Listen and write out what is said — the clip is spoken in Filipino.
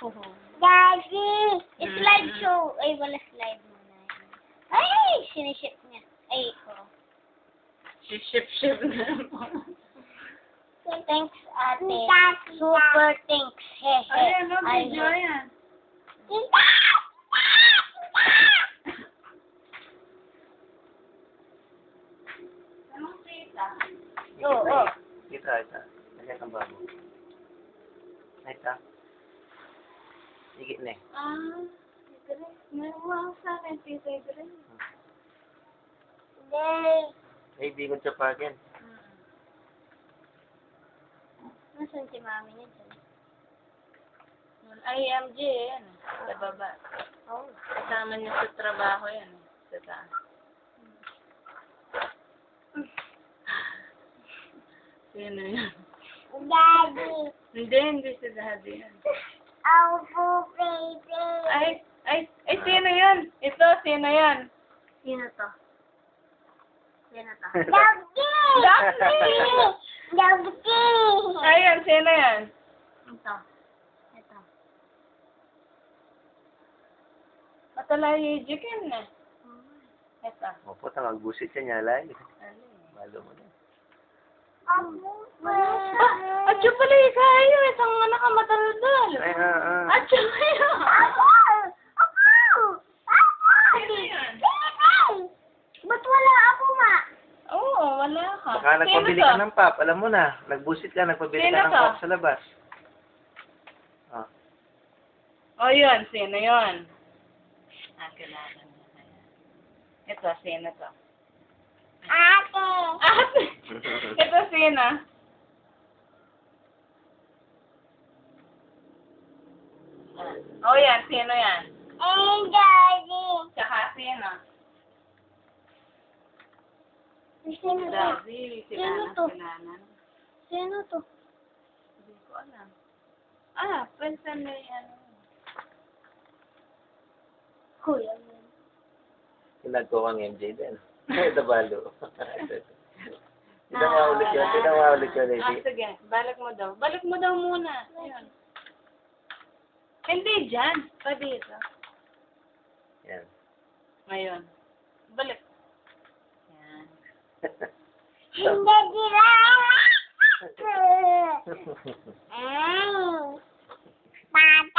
Daddy! Slide show. Ay, wala slide muna. Ay! Siniship niya. Ay, ko. Ship na. Thanks, ate. Super thanks. Hehe. Ayan, no, video yan. Tita! Anong tita? Oo. Kita. Nandiyan kang babo. Ito. Higit na eh. Grace. May umawag sa akin, tita Grace. Yay! Ay, bigod sa pagyan. Nasaan si mami niya dyan? Ay, MJ, yan. Sa baba. Oh. Kasama niya sa trabaho yan. Sa taas. Sino yan? Daddy! Hindi si daddy yan. Oh, baby! Ay, sino yan? Ito, sino yan? Sino to? Daddy! Daddy! Daddy! Ayan, sino yan? Ito. Ito. Matalay chicken na. Ito. O, puta, magbusit siya niya, lay. Ano Malo mo na. Atyo pala kayo. Isang nakamataldal. Ay, Atyo kayo. Sino yan? Ba't wala ako, ma? Oo, wala ka. Baka nagpabili Sino ka to? ng pop. Alam mo na, nagbusit ka, nagpabili Sino ka ng to? pop sa labas. Ah. O yun, sino yun? Kilala niya. Ayan. Ito, sino to? Ate! Ate! Ito, sino? O yan, sino yan? Hey, Daddy! Tsaka sino? Sino to? Daddy, Sino to? kilala. Sino to? Hindi ko alam. Pinsan na yan. Kuya. Pinagko kang MJ din. Ito balo. Tinawaulit yun, lady. Sige, balik mo daw. Balik mo daw muna. Ayun. Hindi dyan. Pa dito. Yan. Ngayon. Balik. Yan. Hindi sila! Ay! Pati!